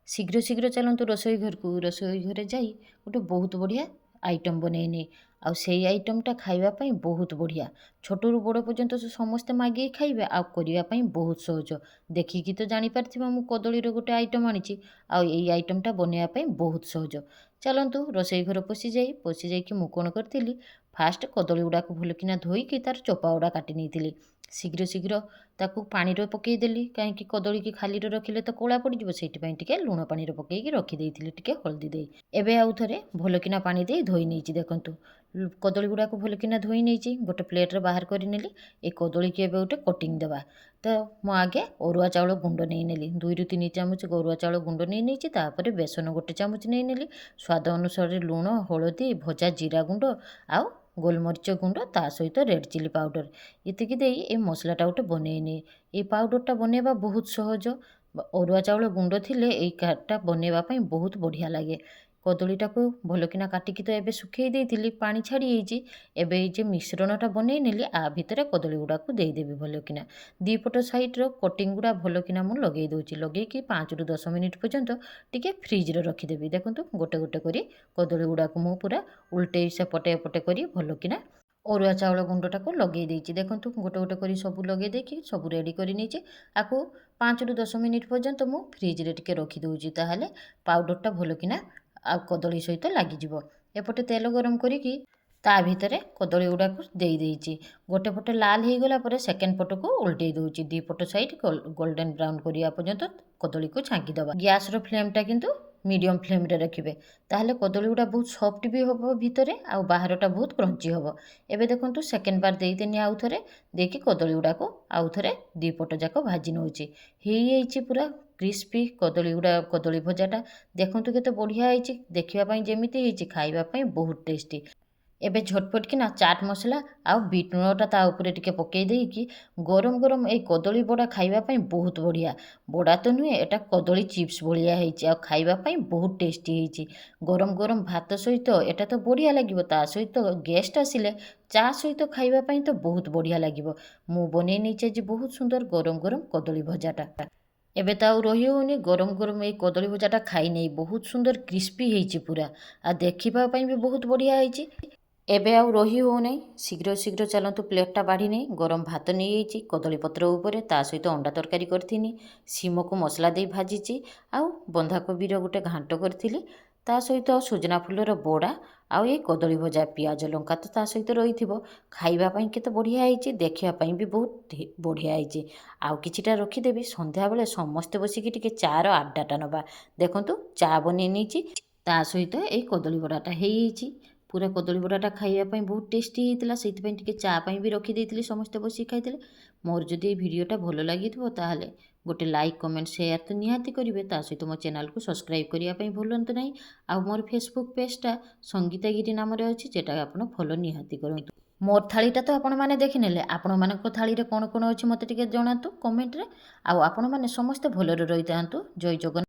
शीघ्र शीघ्र चलतु रोसोई घर को रोसोई घरे जाई गोटे बहुत बढ़िया आइटम बनैनी आउ से आइटमटा खाइबापी बहुत बढ़िया छोटू बड़ पर्यंत समस्ते मागिक खाइबे आउ करने बहुत सहज देखिकी तो जापर मु कदलीर गोटे आइटम आनी आइटमटा बनवाई बहुत सहज चलतु रोसोई घर पशि जाइए मु कौन करी फास्ट कदली गुड़ाक भलकिना धोईकी तार चोपा गुड़ा काटी नहीं शीघ्र शीघ्र ताकू पानी पकईदेली कहीं कदली की खाली रखिले तो कला पड़ज से लुण पानी पकईकी रखिदे टे हल्दी दे एवं आउ थे भलकिना पानी दे धोई नहीं देखूँ कदली गुड़ाक भलकिना धोई नहीं गोटे प्लेट्रे बाहर कर नेली ए कदली की गोटे कटिंग देवा तो मु आगे अरुआ चाउल गुंड नहीं नेली 2 ରୁ 3 ଚାମଚ अरुआ चाउल गुंड नहीं नहीं तापर बेसन गोटे चामच नहीं नेली स्वाद अनुसार लुण हलदी भजा जीरा गुंड आउ गोलमरीच गुंड ता सहित रेड चिली पाउडर इतकी दे ये मसलाटा गोटे बनईनी ये पाउडरटा बनवा बहुत सहज अरुआ चाउल गुंड थिले ये काटा बनवाई बहुत बढ़िया लगे कदलीटा को भलकिना काटिकी तो एबे सुखई देइथिली पानी छाड़ी जाइए एबे जे मिश्रणटा बनई नेली आ भितर कदली गुड़ा को देदेवी भलकिना दीपट साइड्र कटिंग गुड़ा भलकिना मु लगे दूची लगे 5 ରୁ 10 मिनिट पर्यंत टिके फ्रिज्रे रखिदेवी देखूँ गोटे गोटे करी कदली गुड़ा को मु पूरा उल्टे सेपटे एपटे करी भलकिना अरुआ चाउल गुंडटा को लगे देइछि देखूँ गोटे गोटे करी सब लगे देखी सब रेडी कर नहीं आपको 5 ରୁ 10 मिनिट पर्यंत मु फ्रिज्रे टिके रखिदे ताहले पाउडरटा भलकिना आ कदली सहित लगिज एपटे तेल गरम करिकी ता भितर कदली गुड़ा को देदेछि गोटे पटे लाल हो गला पर सेकेंड पट को उल्टे दूची दी पट साइड गोल्डन ब्राउन करिया पर्यंत कदली को छांकी दबा गैस रो फ्लेमटा किंतु मीडियम फ्लेम रे रखिबे ताहले कदली गुड़ा बहुत सॉफ्ट भी होबो भितरे आ बाहरटा बहुत क्रंची होबो एबे देखंतु सेकेंड बार देइतेनी आउ थरे देखि कदली गुड़ा को आउ थरे दी पट जाको भाजी नउची हेई पूरा क्रिस्पी कदली गुड़ा कदली भजाटा देखंतु केते बढ़िया होईची देखिबा पई जेमिति होईची खाइबा पई बहुत टेस्टी एबे झटपट किना चाट मसला आउ बीट लूणटा ता ऊपर टिके पकई देइकी गरम गरम ए कदली बड़ा खाइबा पई बहुत बढ़िया बड़ा तो नुहे एटा कदली चिप्स भलिया होईची आ खाइबा पई बहुत टेस्टी होईची गरम गरम भात सहित एटा तो बढ़िया लागिबो ता सहित गेस्ट आसिले चा सहित खाइबा पई तो बहुत बढ़िया लागिबो मु बनै नैचे जे बहुत सुंदर गरम गरम कदली भजाटा एबे तो आउ रही होनी गरम गरम ये कदली भजाटा खाई नहीं बहुत सुंदर क्रिस्पी होईची पूरा आ देखिबा पई भी बहुत बढ़िया होईची एबे आउ रही हो नहीं शीघ्र शीघ्र चलतु प्लेटा बाढ़ी नहीं गरम भात नहीं कदली पत्र उपरे ता सहित अंडा तरकारी करथिनी सीम को मसला दे भाजी आउ बंधाकोबीर गोटे घांट करी ता सहित सुजना फुलर बड़ा आउ ये कदली भजा पियाज लंका तो ता सहित रही खाइबा पई केते बढ़िया होईची देखिया पई भी बहुत बढ़िया होईची आउ किछिटा रखिदेवी संध्या बेले समस्ते बसिकी टिके चार आड्डाटा नबा देखंतु चा बनै नैची ता सहित ए कदली बड़ाटा हेईची पूरा कदली बड़ाटा खाइबा बहुत टेस्टी होता से चा भी रखिदे समस्ते बस खाई मोर जदि भिडटा भल लगी ताहले गोटे लाइक कमेंट शेयर तो निहाती करेंगे ता सहित मो चैनल को सब्सक्राइब करने भूलु ना आ मोर फेसबुक पेजटा संगीतागिरी नाम अच्छी जेटा आप फॉलो निहाती करूँ मोर थालीटा तो आपण मैंने देखने आपण मान थाली कौन कौन अच्छी मत जनातु कमेंट रे आपण मैंने समस्ते भलरे रही था जय जगन्नाथ।